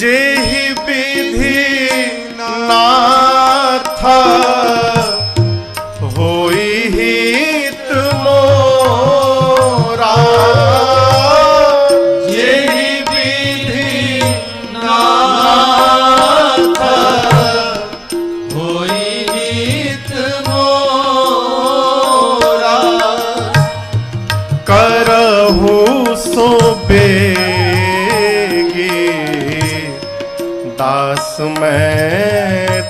जेहि विधि नाथ होई हित मोरा। जेहि विधि नाथ होई हित मोरा। करहु सो बेगी दास मैं